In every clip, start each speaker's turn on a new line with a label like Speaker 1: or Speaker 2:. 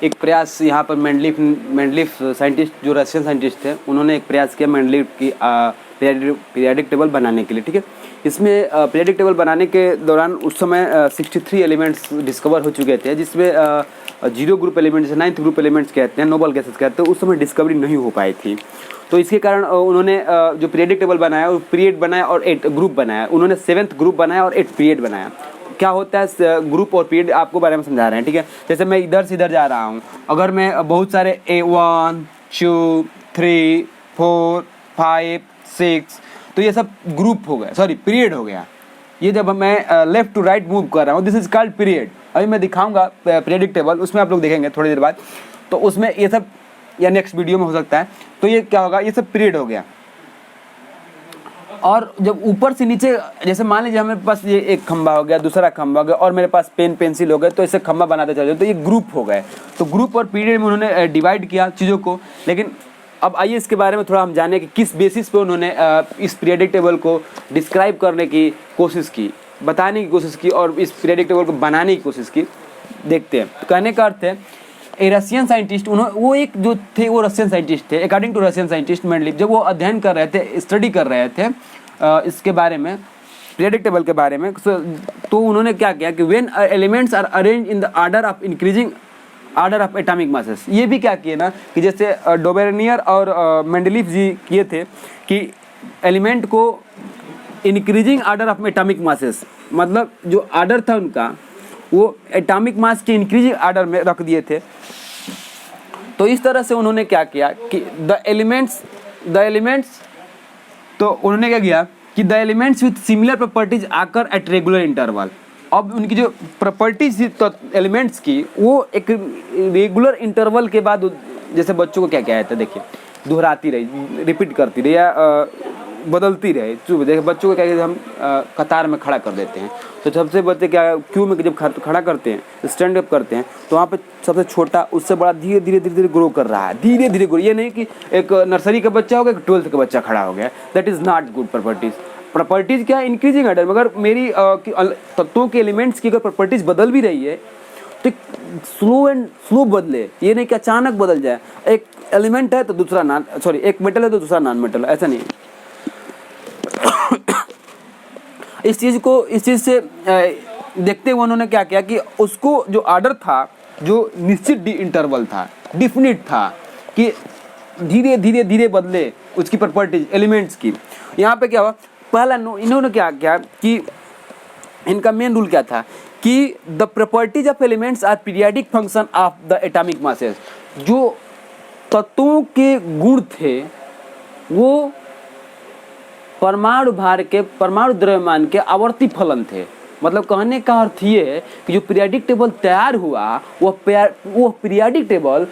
Speaker 1: एक प्रयास यहाँ पर मेंडलीफ साइंटिस्ट जो रशियन साइंटिस्ट थे, उन्होंने एक प्रयास किया मेंडलीफ की पीरियाडिक टेबल बनाने के लिए, ठीक है। इसमें पीरियाडिक टेबल बनाने के दौरान उस समय 63 एलिमेंट्स डिस्कवर हो चुके थे, जिसमें 0 ग्रुप एलिमेंट जैसे 9th ग्रुप एलिमेंट्स कहते हैं, नोबल गैसेस कहते हैं, उस समय डिस्कवरी नहीं हो पाई थी। तो इसके कारण उन्होंने जो पीरियाडिक टेबल बनाया वो पीरियड बनाया और 8 ग्रुप बनाया। उन्होंने 7th ग्रुप बनाया और 8 पीरियड बनाया। क्या होता है ग्रुप और पीरियड आपको बारे में समझा रहे हैं, ठीक है। जैसे मैं इधर से इधर जा रहा हूँ, अगर मैं बहुत सारे 1 2 3 4 5 6, तो ये सब ग्रुप हो गया, सॉरी पीरियड हो गया। ये जब मैं लेफ्ट टू राइट मूव कर रहा हूँ, दिस इज कॉल्ड पीरियड। अभी मैं दिखाऊंगा पीरियडिक टेबल, उसमें आप लोग देखेंगे थोड़ी देर बाद, तो उसमें ये सब या नेक्स्ट वीडियो में हो सकता है। तो ये क्या होगा, ये सब पीरियड हो गया। और जब ऊपर से नीचे, जैसे मान लीजिए हमारे पास ये एक खंबा हो गया, दूसरा खंबा हो गया, और मेरे पास पेन पेंसिल हो गए, तो इसे खंबा बनाते चले, तो ये ग्रुप हो गए। तो ग्रुप और पीरियड में उन्होंने डिवाइड किया चीज़ों को। लेकिन अब आइए इसके बारे में थोड़ा हम जाने कि किस बेसिस पे उन्होंने इस पीरियडिक टेबल को डिस्क्राइब करने की कोशिश की, बताने की कोशिश की, और इस पीरियडिक टेबल को बनाने की कोशिश की, देखते हैं। तो कहने का अर्थ है, ए रशियन साइंटिस्ट, वो एक जो थे वो रशियन साइंटिस्ट थे, according to Russian scientist Mendeleev, जब वो अध्ययन कर रहे थे, स्टडी कर रहे थे इसके बारे में, पीरियडिक टेबल के बारे में, तो उन्होंने क्या किया कि when elements are arrange in the order of increasing order of atomic masses, ये भी क्या किए ना कि जैसे डोबेरनियर और मेंडलीफ जी किए थे कि एलिमेंट को increasing order of atomic masses, मतलब जो ऑर्डर था उनका वो एटॉमिक मास के इंक्रीजिंग ऑर्डर में रख दिए थे। तो इस तरह से उन्होंने क्या किया कि द एलिमेंट्स तो उन्होंने क्या किया कि the elements with similar properties आकर एट रेगुलर इंटरवल। अब उनकी जो प्रॉपर्टीज थी एलिमेंट्स की, वो एक रेगुलर इंटरवल के बाद, जैसे बच्चों को क्या क्या आता है, देखिए दोहराती रही, रिपीट करती रही या बदलती रहे। देखिए बच्चों को क्या कहते हैं, हम कतार में खड़ा कर देते हैं, तो सबसे बच्चे क्या क्यू में जब खड़ा करते हैं, स्टैंड अप करते हैं, तो वहाँ पे सबसे छोटा उससे बड़ा धीरे धीरे ग्रो कर रहा है, धीरे धीरे ग्रो। ये नहीं कि एक नर्सरी का बच्चा हो गया, एक 12th का बच्चा खड़ा हो गया, that is not good properties क्या है, इंक्रीजिंग ऑर्डर। मगर मेरी तत्वों के एलिमेंट्स की अगर प्रॉपर्टीज़ बदल भी रही है तो स्लो बदले, ये नहीं कि अचानक बदल जाए। एक एलिमेंट है तो दूसरा एक मेटल है तो दूसरा नॉन मेटल, ऐसा नहीं। इस चीज़ से देखते हुए उन्होंने क्या किया कि उसको जो ऑर्डर था, जो निश्चित इंटरवल था, डिफिनिट था, कि धीरे धीरे बदले उसकी प्रॉपर्टीज एलिमेंट्स की। यहाँ पे क्या हुआ, पहला इन्होंने क्या किया कि इनका मेन रूल क्या था कि the properties of elements are periodic function of the atomic masses. जो तत्वों के गुण थे वो परमाणु भार के, परमाणु द्रव्यमान के आवर्ती फलन थे। मतलब कहने का अर्थ ये है कि जो पीरियाडिक टेबल तैयार हुआ वो पीरियाडिक टेबल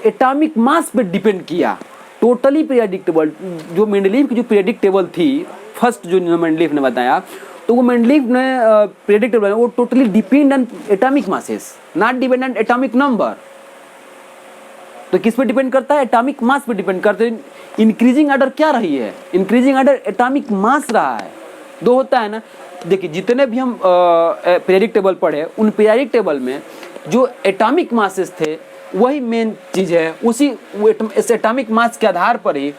Speaker 1: एटॉमिक मास पे डिपेंड किया। टोटली पीरियाडिक टेबल, जो मेंडलीफ की जो पीरियाडिक टेबल थी फर्स्ट, जो मेंडलीफ ने बताया, तो वो मेंडलीफ ने पीरियाडिक टेबल वो totally depend on atomic masses, not depend on atomic number. तो किस पे डिपेंड करता है, एटॉमिक मास पे डिपेंड करता है। इंक्रीजिंग ऑर्डर क्या रही है, इंक्रीजिंग ऑर्डर एटॉमिक मास रहा है। दो होता है ना, देखिए जितने भी हम पीरियाडिक टेबल पढ़े, उन पीरियाडिक टेबल में जो एटॉमिक मासेस थे वही मेन चीज़ है। उसी इस एटॉमिक मास के आधार पर ही,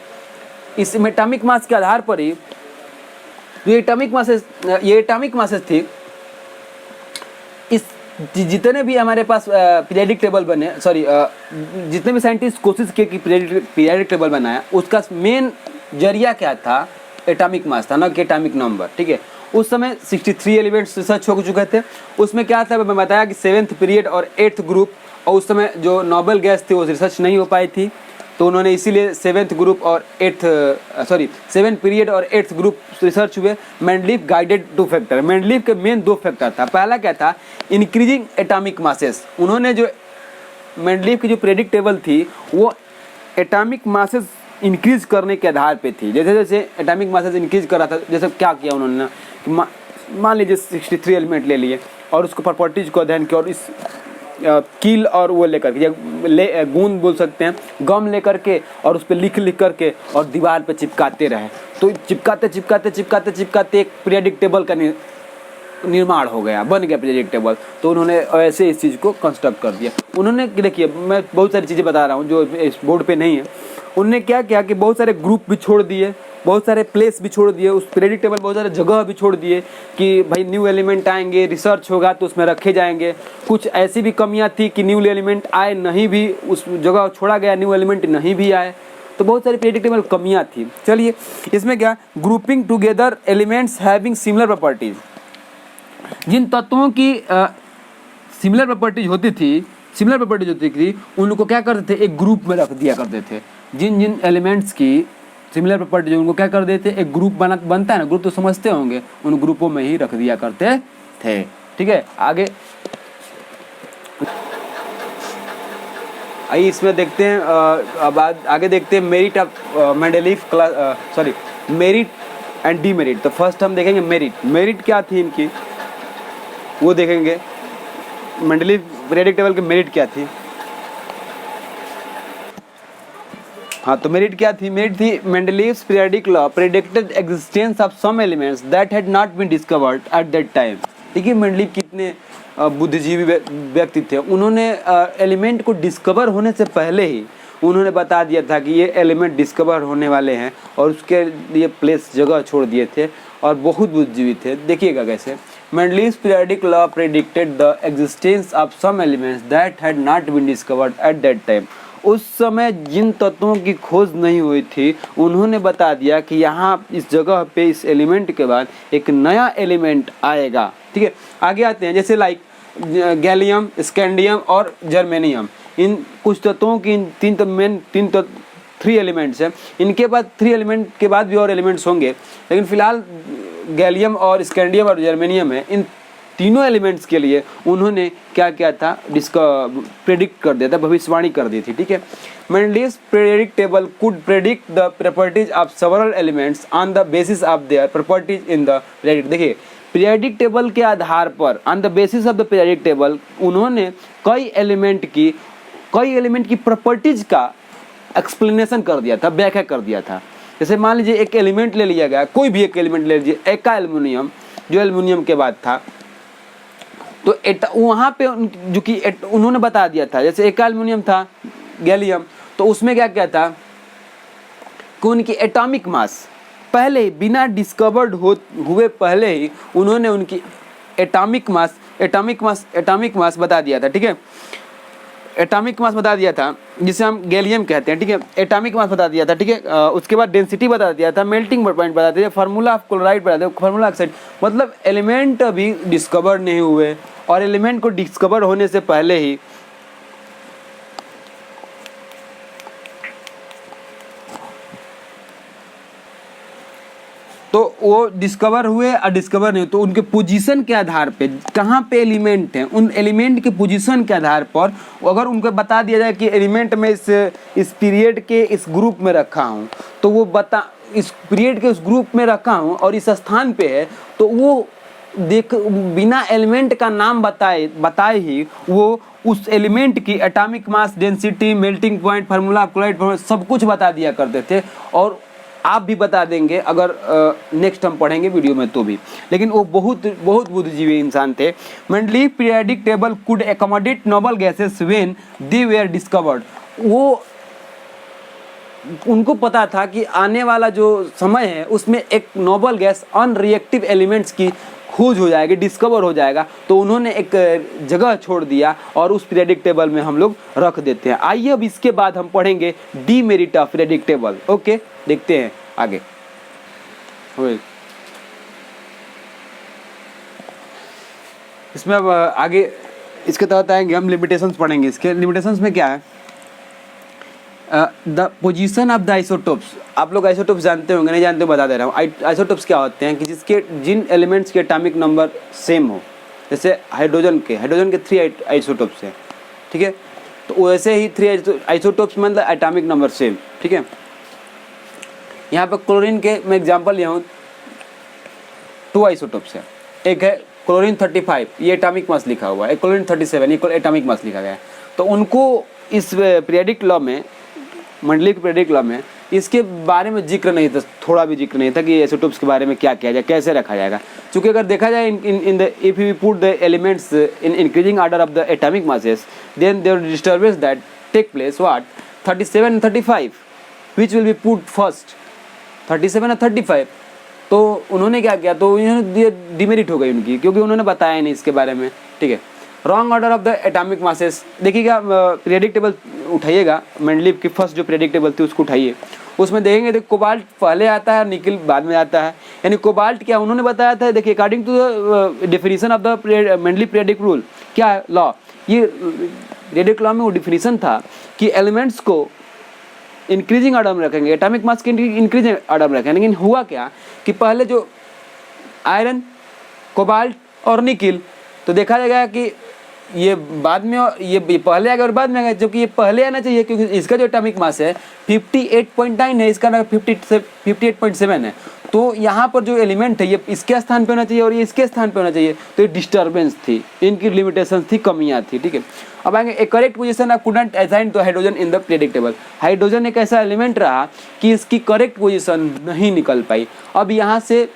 Speaker 1: इस एटॉमिक मास के आधार पर ही ये एटॉमिक मासेस थी। इस जितने भी हमारे पास पीरियाडिक टेबल बने, जितने भी साइंटिस्ट कोशिश किए कि पीरियाडिक टेबल बनाया, उसका मेन जरिया क्या था, एटॉमिक मास था, ना कि एटॉमिक नंबर, ठीक है। उस समय 63 एलिमेंट्स रिसर्च हो चुके थे। उसमें क्या था, मैं बताया कि 7th पीरियड और 8th ग्रुप, और उस समय जो नोबेल गैस थी वो रिसर्च नहीं हो पाई थी, तो उन्होंने इसीलिए 7th ग्रुप और 7 पीरियड और 8th ग्रुप रिसर्च हुए। मेंडलीफ गाइडेड 2 फैक्टर, मेंडलीफ के मेन 2 फैक्टर था। पहला क्या था, इंक्रीजिंग एटॉमिक मासेस। उन्होंने जो मेंडलीफ की जो पीरियडिक टेबल थी वो एटॉमिक मासेस इंक्रीज करने के आधार पे थी। जैसे जैसे एटॉमिक मासेस इंक्रीज कर रहा था, जैसे क्या किया उन्होंने, मान लीजिए 63 एलिमेंट ले लिए और उसको प्रॉपर्टीज को अध्ययन किया, और इस कील और वो लेकर के, गूंद बोल सकते हैं, गम लेकर के, और उस पर लिख करके और दीवार पे चिपकाते रहे। तो चिपकाते एक पीरियडिक टेबल का निर्माण हो गया, बन गया पीरियोडिक टेबल। तो उन्होंने ऐसे इस चीज़ को कंस्ट्रक्ट कर दिया। उन्होंने देखिए, मैं बहुत सारी चीज़ें बता रहा हूँ जो इस बोर्ड पे नहीं है। उन्होंने क्या किया कि बहुत सारे ग्रुप भी छोड़ दिए, बहुत सारे प्लेस भी छोड़ दिए, उस पीरियोडिक टेबल बहुत सारे जगह भी छोड़ दिए कि भाई न्यू एलिमेंट आएंगे, रिसर्च होगा तो उसमें रखे जाएंगे। कुछ ऐसी भी कमियां थी कि न्यू एलिमेंट आए नहीं भी, उस जगह छोड़ा गया, न्यू एलिमेंट नहीं भी आए। तो बहुत सारी पीरियोडिक टेबल कमियां थी। चलिए, इसमें क्या, grouping together elements having similar properties, जिन तत्वों की सिमिलर प्रॉपर्टीज होती थी उनको क्या करते थे, एक ग्रुप में रख दिया करते थे। जिन जिन एलिमेंट्स की सिमिलर प्रॉपर्टीज उनको क्या कर देते, एक ग्रुप बनता है ना, ग्रुप तो समझते होंगे, उन ग्रुपों में ही रख दिया करते थे। ठीक है, आगे आइए इसमें देखते हैं। अब आगे देखते हैं merit of Mendeleev class, merit and demerit. तो फर्स्ट हम देखेंगे मेरिट क्या थी इनकी, वो देखेंगे। मेंडलीफ पीरियोडिक टेबल की मेरिट क्या थी। हाँ, तो मेरिट क्या थी, मेरिट थी Mendeleev's periodic law predicted existence of some elements that had not been discovered at that time. देखिए मेंडलीव कितने बुद्धिजीवी व्यक्ति थे। उन्होंने एलिमेंट को डिस्कवर होने से पहले ही उन्होंने बता दिया था कि ये एलिमेंट डिस्कवर होने वाले हैं, और उसके लिए प्लेस जगह छोड़ दिए थे, और बहुत बुद्धिजीवी थे। देखिएगा कैसे, Mendeleev's periodic law predicted the existence of some elements that had not been discovered at that time. उस समय जिन तत्वों की खोज नहीं हुई थी, उन्होंने बता दिया कि यहाँ इस जगह पे इस एलिमेंट के बाद एक नया एलिमेंट आएगा। ठीक है, आगे आते हैं, जैसे लाइक गैलियम, स्कैंडियम और जर्मेनियम। इन कुछ तत्वों की तीन थ्री एलिमेंट्स हैं। इनके बाद 3 एलिमेंट के बाद भी और एलिमेंट्स होंगे, लेकिन फिलहाल गैलियम और स्कैंडियम और जर्मेनियम है। इन तीनों एलिमेंट्स के लिए उन्होंने क्या किया था, प्रेडिक्ट कर दिया था, भविष्यवाणी कर दी थी। ठीक है, Mendeleev's periodic table could predict the properties of several elements on the basis of their properties in the periodic. देखिए, पीरियोडिक टेबल के आधार पर, on the basis of the periodic table, उन्होंने कई एलिमेंट की प्रॉपर्टीज का एक्सप्लेनेशन कर दिया था, व्याख्या कर दिया था। जैसे मान लीजिए एक एलिमेंट ले लिया गया, कोई भी एक एलिमेंट ले लीजिए, एका एल्युमिनियम, जो एल्युमिनियम के बाद था, तो वहाँ पे जो कि उन्होंने बता दिया था, जैसे एका एल्युमिनियम था, गैलियम, तो उसमें क्या क्या था कि उनकी एटॉमिक मास पहले ही, बिना डिस्कवर्ड हुए पहले ही उन्होंने उनकी एटॉमिक मास बता दिया था। ठीक है, एटॉमिक मास बता दिया था, जिसे हम गैलियम कहते हैं। ठीक है, एटॉमिक मास बता दिया था। ठीक है, उसके बाद डेंसिटी बता दिया था, मेल्टिंग पॉइंट बता दिया, फार्मूला ऑफ क्लोराइड बता दिया, फार्मूला ऑक्साइड। मतलब एलिमेंट अभी डिस्कवर नहीं हुए, और एलिमेंट को डिस्कवर होने से पहले ही तो वो डिस्कवर हुए और डिस्कवर नहीं, तो उनके पोजीशन के आधार पे, कहाँ पे एलिमेंट हैं, उन एलिमेंट के पोजीशन के आधार पर अगर उनको बता दिया जाए कि एलिमेंट में इस पीरियड के इस ग्रुप में रखा हूँ, तो वो इस पीरियड के उस ग्रुप में रखा हूँ और इस स्थान पे है, तो वो बिना एलिमेंट का नाम बताए ही वो उस एलिमेंट की atomic mass, density, melting point, formula of chloride, सब कुछ बता दिया करते थे। और आप भी बता देंगे अगर नेक्स्ट हम पढ़ेंगे वीडियो में तो भी। लेकिन वो बहुत बुद्धिजीवी इंसान थे। Mendeleev periodic table could accommodate noble gases when they were discovered. वो उनको पता था कि आने वाला जो समय है उसमें एक नोबल गैस, अनरिएक्टिव एलिमेंट्स की खोज हो जाएगी, डिस्कवर हो जाएगा, तो उन्होंने एक जगह छोड़ दिया और उस पीरियोडिक टेबल में हम लोग रख देते हैं। आइए अब इसके बाद हम पढ़ेंगे demerit of periodic table. Okay, देखते हैं आगे। इसमें अब आगे इसके तहत आएंगे हम, लिमिटेशंस पढ़ेंगे। इसके लिमिटेशंस में क्या है, the position of the isotopes. आप लोग आइसोटोप्स जानते होंगे, नहीं जानते बता दे रहा हूँ। आइसोटोप्स क्या होते हैं कि जिन एलिमेंट्स के एटॉमिक नंबर सेम हो, जैसे हाइड्रोजन के 3 आइसोटोप्स हैं। ठीक है, तो वैसे ही 3 आइसोटोप्स मतलब एटॉमिक नंबर सेम। ठीक है, यहाँ पे क्लोरीन के मैं एग्जांपल लिया हूँ, 2 आइसोटोप्स है। एक है क्लोरीन 35, ये एटॉमिक मास लिखा हुआ है, एक क्लोरीन 37, ये एटॉमिक मास लिखा गया है। तो उनको इस पीरियोडिक लॉ में, मंडलीय पीरियोडिक लॉ में इसके बारे में जिक्र नहीं था, थोड़ा भी जिक्र नहीं था कि आइसोटोप्स के बारे में क्या किया जाए, कैसे रखा जाएगा। चूँकि अगर देखा जाए in the if we put the elements in increasing order of the atomic masses, then there disturbance that take place what 37 and 35, which will be put first 37 और 35। तो उन्होंने क्या किया, तो ये डिमेरिट हो गई उनकी, क्योंकि उन्होंने बताया नहीं इसके बारे में, ठीक है। Wrong order of the atomic masses, देखिएगा पीरियडिक टेबल उठाइएगा, मेंडलीव की फर्स्ट जो पीरियडिक टेबल थी उसको उठाइए, उसमें देखेंगे तो कोबाल्ट पहले आता है, निकल बाद में आता है। यानी कोबाल्ट क्या उन्होंने बताया था, देखिए according to the definition of the Mendeleev periodic rule, क्या है लॉ, ये पीरियडिक लॉ में वो डेफिनेशन था कि एलिमेंट्स को इंक्रीजिंग ऑर्डर में रखेंगे, एटॉमिक मास के इंक्रीजिंग ऑर्डर में रखेंगे। लेकिन हुआ क्या कि पहले जो आयरन, कोबाल्ट और निकिल, तो देखा जाएगा कि ये बाद में, ये पहले आएगा और बाद में आएगा, जबकि ये पहले आना चाहिए, क्योंकि इसका जो एटॉमिक मास है 58.9 है, इसका ना 58.7 है। तो यहाँ पर जो एलिमेंट है ये इसके स्थान पे होना चाहिए और ये इसके स्थान पे होना चाहिए, तो ये डिस्टर्बेंस थी, इनकी लिमिटेशन थी, कमियाँ थी, ठीक है। अब आएंगे ए करेक्ट पोजीशन, आप couldn't assign to hydrogen in the periodic table. Hydrogen एक ऐसा एलिमेंट रहा कि इसकी करेक्ट पोजीशन नहीं निकल पाई। अब यहाँ से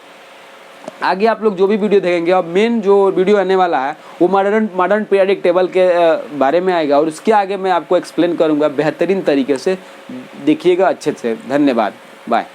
Speaker 1: आगे आप लोग जो भी वीडियो देखेंगे, अब मेन जो वीडियो आने वाला है वो मॉडर्न पीरियडिक टेबल के बारे में आएगा, और उसके आगे मैं आपको एक्सप्लेन करूँगा बेहतरीन तरीके से, देखिएगा अच्छे से। धन्यवाद, बाय।